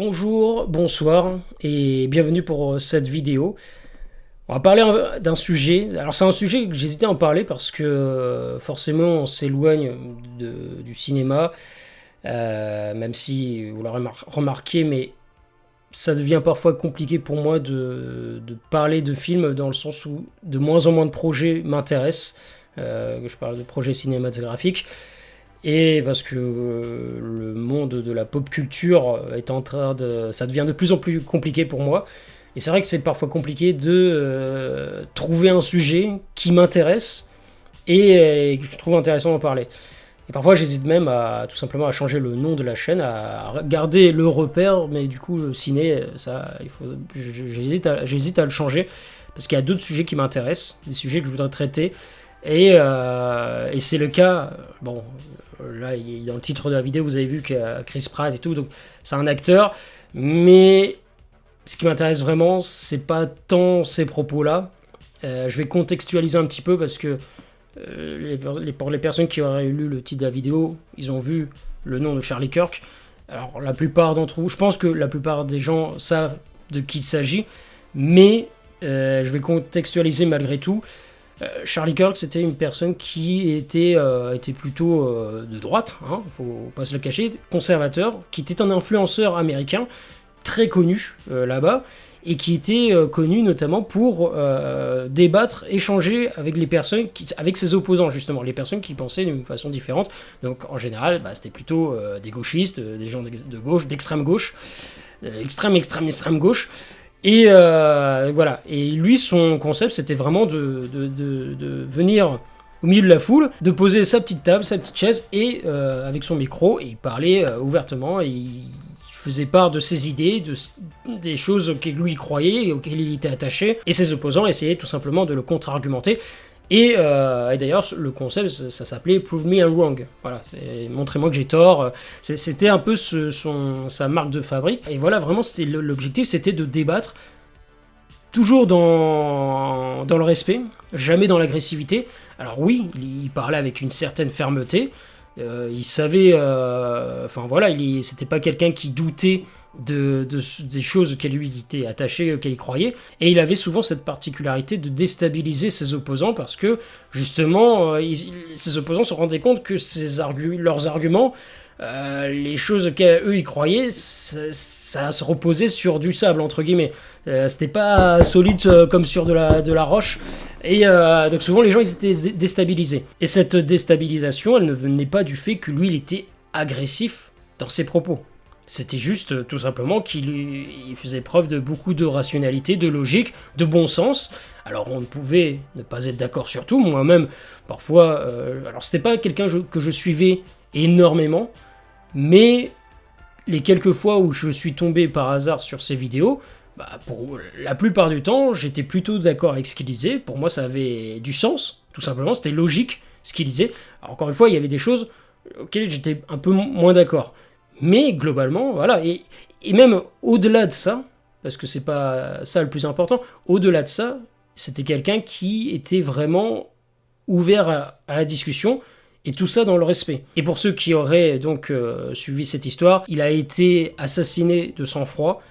Bonjour, bonsoir et bienvenue pour cette vidéo. On va parler d'un sujet. Alors c'est un sujet que j'hésitais à en parler parce que forcément on s'éloigne du cinéma, même si vous l'aurez remarqué, mais ça devient parfois compliqué pour moi de parler de films dans le sens où de moins en moins de projets m'intéressent. Je parle de projets cinématographiques. Et parce que le monde de la pop culture est en train de... Ça devient de plus en plus compliqué pour moi. Et c'est vrai que c'est parfois compliqué de trouver un sujet qui m'intéresse et que je trouve intéressant d'en parler. Et parfois j'hésite même à tout simplement à changer le nom de la chaîne, à garder le repère, mais du coup le ciné, ça, j'hésite à le changer parce qu'il y a d'autres sujets qui m'intéressent, des sujets que je voudrais traiter. Et c'est le cas, bon, là dans le titre de la vidéo vous avez vu qu'il y a Chris Pratt et tout, donc c'est un acteur, mais ce qui m'intéresse vraiment c'est pas tant ces propos-là. Je vais contextualiser un petit peu parce que pour les personnes qui auraient lu le titre de la vidéo, ils ont vu le nom de Charlie Kirk. Alors la plupart d'entre vous, je pense que la plupart des gens savent de qui il s'agit, mais je vais contextualiser malgré tout. Charlie Kirk, c'était une personne qui était plutôt de droite, hein, faut pas se le cacher, conservateur, qui était un influenceur américain très connu là-bas, et qui était connu notamment pour débattre, échanger avec les personnes, avec ses opposants justement, les personnes qui pensaient d'une façon différente. Donc en général, c'était plutôt des gauchistes, des gens de gauche, d'extrême gauche, extrême gauche. Et voilà. Et lui, son concept, c'était vraiment de venir au milieu de la foule, de poser sa petite table, sa petite chaise, et avec son micro, et il parlait ouvertement, et il faisait part de ses idées, des choses auxquelles lui croyait, et auxquelles il était attaché, et ses opposants essayaient tout simplement de le contre-argumenter. Et d'ailleurs, le concept, ça s'appelait Prove Me I'm Wrong. Voilà, montrez-moi que j'ai tort. C'était un peu sa marque de fabrique. Et voilà, vraiment, c'était l'objectif, c'était de débattre, toujours dans le respect, jamais dans l'agressivité. Alors oui, il parlait avec une certaine fermeté. Il savait... Enfin voilà, c'était pas quelqu'un qui doutait des choses auxquelles lui était attaché, auxquelles il croyait, et il avait souvent cette particularité de déstabiliser ses opposants parce que justement ses opposants se rendaient compte que leurs arguments, les choses auxquelles eux ils croyaient, ça se reposait sur du sable entre guillemets, c'était pas solide comme sur de la roche, et donc souvent les gens ils étaient déstabilisés, et cette déstabilisation elle ne venait pas du fait que lui il était agressif dans ses propos. C'était juste tout simplement qu'il faisait preuve de beaucoup de rationalité, de logique, de bon sens. Alors on ne pouvait ne pas être d'accord sur tout, moi-même parfois, alors c'était pas quelqu'un que je suivais énormément, mais les quelques fois où je suis tombé par hasard sur ses vidéos, pour la plupart du temps j'étais plutôt d'accord avec ce qu'il disait, pour moi ça avait du sens, tout simplement, c'était logique ce qu'il disait. Alors, encore une fois il y avait des choses auxquelles j'étais un peu moins d'accord. Mais globalement, voilà, et même au-delà de ça, parce que c'est pas ça le plus important, au-delà de ça, c'était quelqu'un qui était vraiment ouvert à la discussion, et tout ça dans le respect. Et pour ceux qui auraient donc suivi cette histoire, il a été assassiné de sang-froid.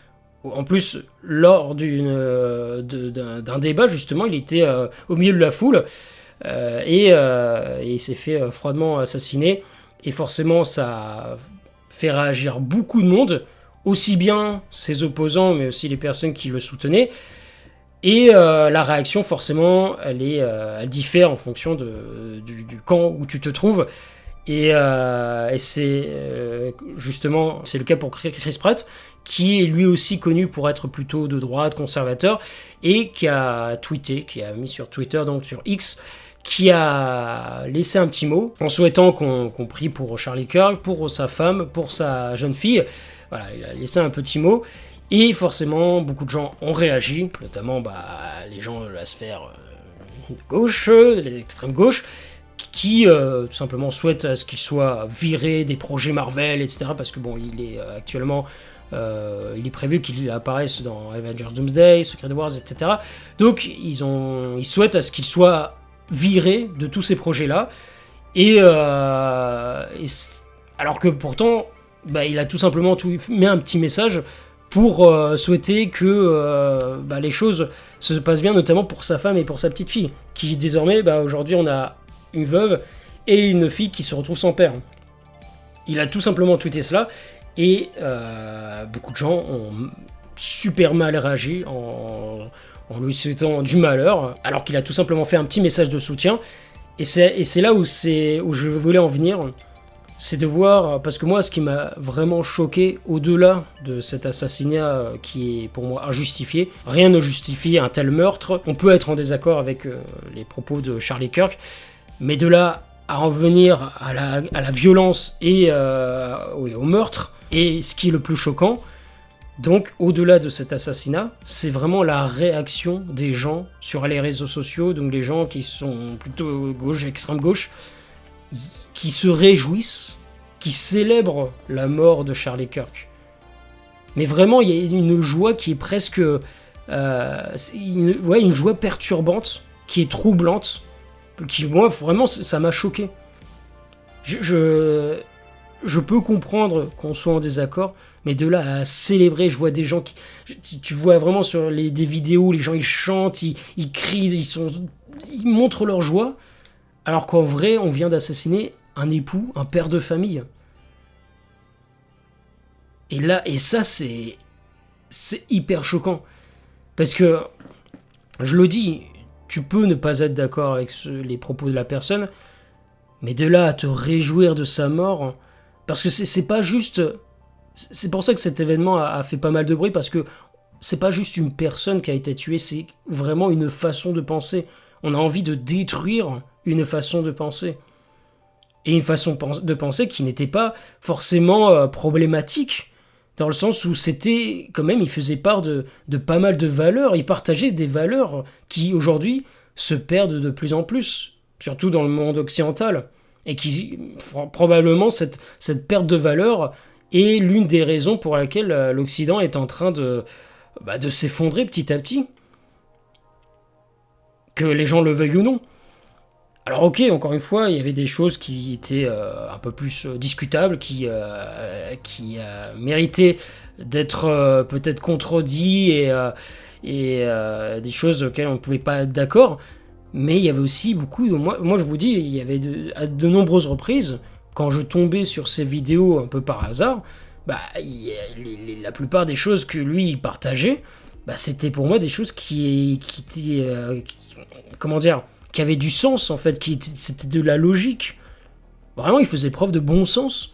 En plus, lors d'un débat, justement, il était au milieu de la foule, et il s'est fait froidement assassiner, et forcément ça fait réagir beaucoup de monde, aussi bien ses opposants, mais aussi les personnes qui le soutenaient. Et la réaction, forcément, elle diffère en fonction du camp où tu te trouves. Et c'est justement, c'est le cas pour Chris Pratt, qui est lui aussi connu pour être plutôt de droite, conservateur, et qui a tweeté, qui a mis sur Twitter, donc sur X, qui a laissé un petit mot en souhaitant qu'on prie pour Charlie Kirk, pour sa femme, pour sa jeune fille. Voilà, il a laissé un petit mot, et forcément beaucoup de gens ont réagi, notamment les gens de la sphère de gauche, de l'extrême gauche, qui tout simplement souhaitent à ce qu'il soit viré des projets Marvel, etc. Parce que bon, il est actuellement... il est prévu qu'il apparaisse dans Avengers Doomsday, Secret Wars, etc. Donc ils souhaitent à ce qu'il soit viré de tous ces projets-là. Alors que pourtant, bah, il a tout simplement mis un petit message pour souhaiter que bah, les choses se passent bien, notamment pour sa femme et pour sa petite fille, qui désormais, bah, aujourd'hui, on a une veuve et une fille qui se retrouvent sans père. Il a tout simplement tweeté cela, et beaucoup de gens ont super mal réagi en lui souhaitant du malheur, alors qu'il a tout simplement fait un petit message de soutien. Et c'est là où je voulais en venir, c'est de voir, parce que moi, ce qui m'a vraiment choqué, au-delà de cet assassinat qui est pour moi injustifié, rien ne justifie un tel meurtre. On peut être en désaccord avec les propos de Charlie Kirk, mais de là à en venir à la violence et au meurtre, et ce qui est le plus choquant, donc au-delà de cet assassinat, c'est vraiment la réaction des gens sur les réseaux sociaux, donc les gens qui sont plutôt gauche, extrême gauche, qui se réjouissent, qui célèbrent la mort de Charlie Kirk. Mais vraiment, il y a une joie qui est presque... une joie perturbante, qui est troublante, qui, moi, vraiment, ça m'a choqué. Je peux comprendre qu'on soit en désaccord, mais de là à célébrer, je vois des gens qui... Tu vois vraiment sur des vidéos, les gens ils chantent, ils crient, ils montrent leur joie, alors qu'en vrai, on vient d'assassiner un époux, un père de famille. Et ça, c'est hyper choquant. Parce que, je le dis, tu peux ne pas être d'accord avec les propos de la personne, mais de là à te réjouir de sa mort, parce que c'est pas juste... C'est pour ça que cet événement a fait pas mal de bruit, parce que c'est pas juste une personne qui a été tuée, c'est vraiment une façon de penser. On a envie de détruire une façon de penser. Et une façon de penser qui n'était pas forcément problématique, dans le sens où c'était, quand même, il faisait part de pas mal de valeurs, il partageait des valeurs qui, aujourd'hui, se perdent de plus en plus, surtout dans le monde occidental, et qui, probablement, cette perte de valeurs est l'une des raisons pour laquelle l'Occident est en train de s'effondrer petit à petit, que les gens le veuillent ou non. Alors ok, encore une fois, il y avait des choses qui étaient un peu plus discutables, qui méritaient d'être peut-être contredites et des choses auxquelles on ne pouvait pas être d'accord, mais il y avait aussi beaucoup... Moi je vous dis, il y avait à de nombreuses reprises, quand je tombais sur ces vidéos un peu par hasard, bah, la plupart des choses que lui il partageait, bah, c'était pour moi des choses qui étaient... comment dire, qui avait du sens en fait, c'était de la logique. Vraiment, il faisait preuve de bon sens.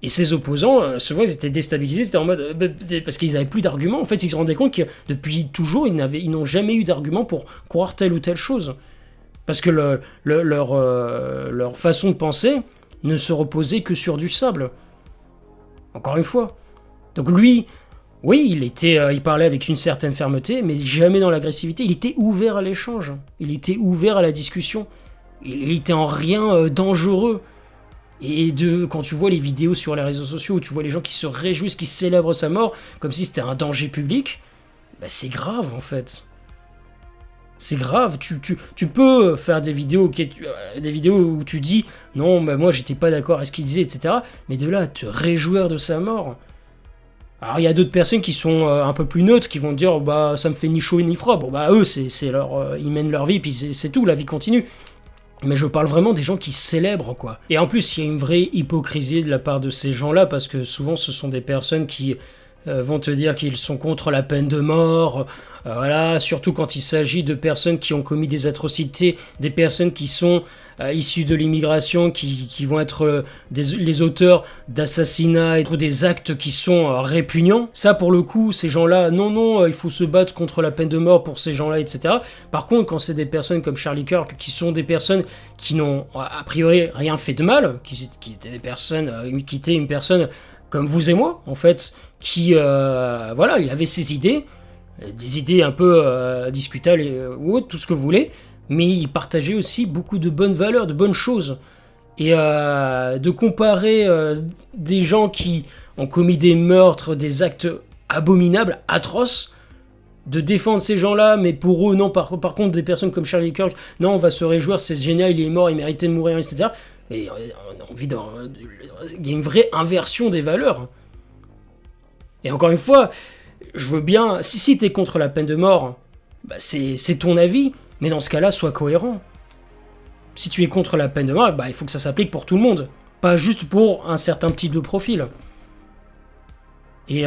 Et ses opposants, souvent, ils étaient déstabilisés, c'était en mode... parce qu'ils n'avaient plus d'arguments. En fait, ils se rendaient compte que depuis toujours, ils n'ont jamais eu d'arguments pour croire telle ou telle chose. Parce que leur façon de penser ne se reposait que sur du sable. Encore une fois. Donc lui... Oui, il parlait avec une certaine fermeté, mais jamais dans l'agressivité. Il était ouvert à l'échange. Il était ouvert à la discussion. Il était en rien dangereux. Et quand tu vois les vidéos sur les réseaux sociaux, où tu vois les gens qui se réjouissent, qui célèbrent sa mort, comme si c'était un danger public, bah c'est grave en fait. C'est grave. Tu peux faire des vidéos où tu dis « Non, bah moi j'étais pas d'accord avec ce qu'il disait, etc. » Mais de là à te réjouir de sa mort... Alors il y a d'autres personnes qui sont un peu plus neutres, qui vont dire bah ça me fait ni chaud ni froid. Bon bah eux ils mènent leur vie puis c'est tout, la vie continue. Mais je parle vraiment des gens qui célèbrent quoi. Et en plus il y a une vraie hypocrisie de la part de ces gens-là, parce que souvent ce sont des personnes qui vont te dire qu'ils sont contre la peine de mort, voilà, surtout quand il s'agit de personnes qui ont commis des atrocités, des personnes qui sont issues de l'immigration, qui vont être les auteurs d'assassinats ou des actes qui sont répugnants. Ça, pour le coup, ces gens-là, non, il faut se battre contre la peine de mort pour ces gens-là, etc. Par contre, quand c'est des personnes comme Charlie Kirk, qui sont des personnes qui n'ont a priori rien fait de mal, qui étaient des personnes, qui étaient une personne comme vous et moi, en fait, qui, voilà, il avait ses idées, des idées un peu discutables ou autres, tout ce que vous voulez, mais il partageait aussi beaucoup de bonnes valeurs, de bonnes choses. Et de comparer des gens qui ont commis des meurtres, des actes abominables, atroces, de défendre ces gens-là, mais pour eux, non, par contre, des personnes comme Charlie Kirk, non, on va se réjouir, c'est génial, il est mort, il méritait de mourir, etc. Et il y a une vraie inversion des valeurs. Et encore une fois, je veux bien, si t'es contre la peine de mort, bah c'est ton avis, mais dans ce cas-là, sois cohérent. Si tu es contre la peine de mort, bah il faut que ça s'applique pour tout le monde, pas juste pour un certain type de profil. Et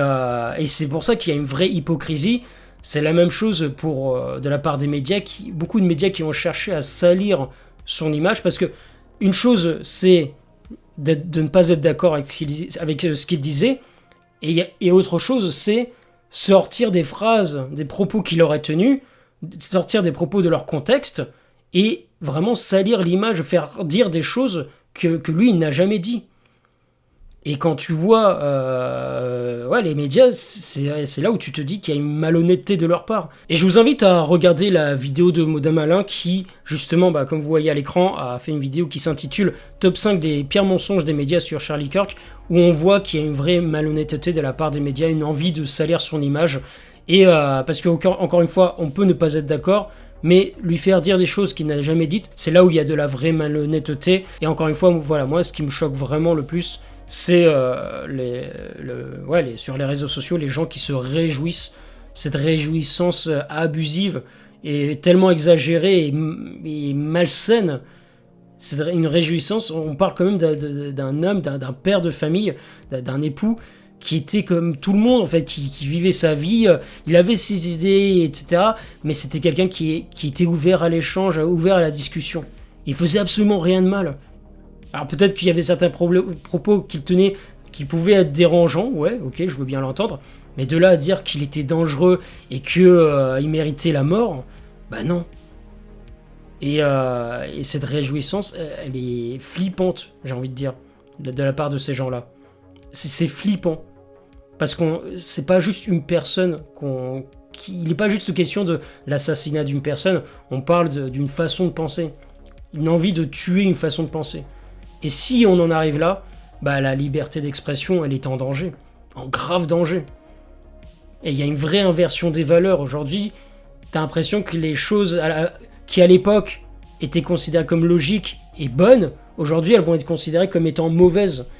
c'est pour ça qu'il y a une vraie hypocrisie. C'est la même chose de la part des médias, beaucoup de médias qui ont cherché à salir son image, parce que une chose, c'est de ne pas être d'accord avec ce qu'il disait, et autre chose, c'est sortir des phrases, des propos qu'il aurait tenus, sortir des propos de leur contexte, et vraiment salir l'image, faire dire des choses que lui, il n'a jamais dit. Et quand tu vois les médias, c'est là où tu te dis qu'il y a une malhonnêteté de leur part. Et je vous invite à regarder la vidéo de Madame Alain qui, justement, comme vous voyez à l'écran, a fait une vidéo qui s'intitule « Top 5 des pires mensonges des médias sur Charlie Kirk », où on voit qu'il y a une vraie malhonnêteté de la part des médias, une envie de salir son image. Et parce que, encore une fois, on peut ne pas être d'accord, mais lui faire dire des choses qu'il n'a jamais dites, c'est là où il y a de la vraie malhonnêteté. Et encore une fois, voilà, moi, ce qui me choque vraiment le plus, c'est sur les réseaux sociaux, les gens qui se réjouissent, cette réjouissance abusive et tellement exagérée et malsaine. C'est une réjouissance, on parle quand même d'un homme, d'un père de famille, d'un époux, qui était comme tout le monde, en fait, qui vivait sa vie, il avait ses idées, etc. Mais c'était quelqu'un qui était ouvert à l'échange, ouvert à la discussion. Il faisait absolument rien de mal. Alors peut-être qu'il y avait certains propos qu'il tenait qui pouvaient être dérangeants, ouais, ok, je veux bien l'entendre, mais de là à dire qu'il était dangereux et qu'il méritait la mort, bah non. Et cette réjouissance, elle est flippante, j'ai envie de dire, de la part de ces gens-là. C'est flippant. Parce que c'est pas juste une personne il n'est pas juste question de l'assassinat d'une personne, on parle d'une façon de penser. Une envie de tuer une façon de penser. Et si on en arrive là, bah la liberté d'expression, elle est en danger. En grave danger. Et il y a une vraie inversion des valeurs. Aujourd'hui, t'as l'impression que les choses qui à l'époque étaient considérées comme logiques et bonnes, aujourd'hui elles vont être considérées comme étant mauvaises.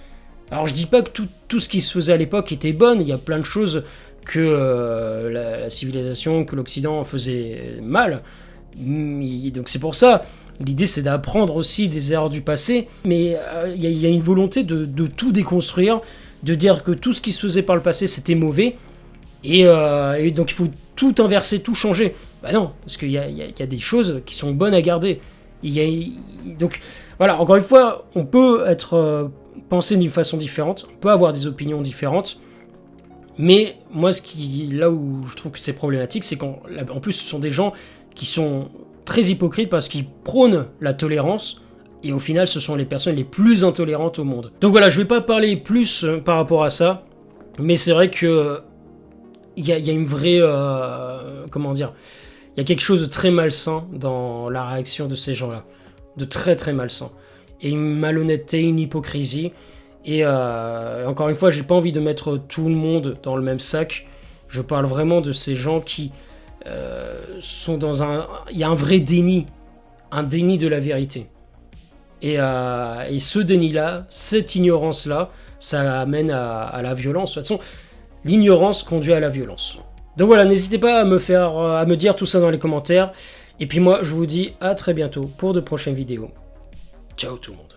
Alors je dis pas que tout ce qui se faisait à l'époque était bon, il y a plein de choses que la civilisation, que l'Occident faisait mal. Donc c'est pour ça, l'idée c'est d'apprendre aussi des erreurs du passé, mais il y a une volonté de tout déconstruire, de dire que tout ce qui se faisait par le passé c'était mauvais, et donc il faut tout inverser, tout changer. Bah non, parce qu'il y a des choses qui sont bonnes à garder. Donc voilà, encore une fois, on peut penser d'une façon différente, on peut avoir des opinions différentes, mais moi là où je trouve que c'est problématique, c'est qu'en plus ce sont des gens qui sont très hypocrites parce qu'ils prônent la tolérance, et au final ce sont les personnes les plus intolérantes au monde. Donc voilà, je vais pas parler plus par rapport à ça, mais c'est vrai que il y a une vraie comment dire, il y a quelque chose de très malsain dans la réaction de ces gens-là, de très très malsain, et une malhonnêteté, une hypocrisie. Et encore une fois, j'ai pas envie de mettre tout le monde dans le même sac. Je parle vraiment de ces gens qui sont il y a un vrai déni, un déni de la vérité. Et ce déni-là, cette ignorance-là, ça amène à la violence. De toute façon, l'ignorance conduit à la violence. Donc voilà, n'hésitez pas à me dire tout ça dans les commentaires. Et puis moi, je vous dis à très bientôt pour de prochaines vidéos. Ciao tout le monde.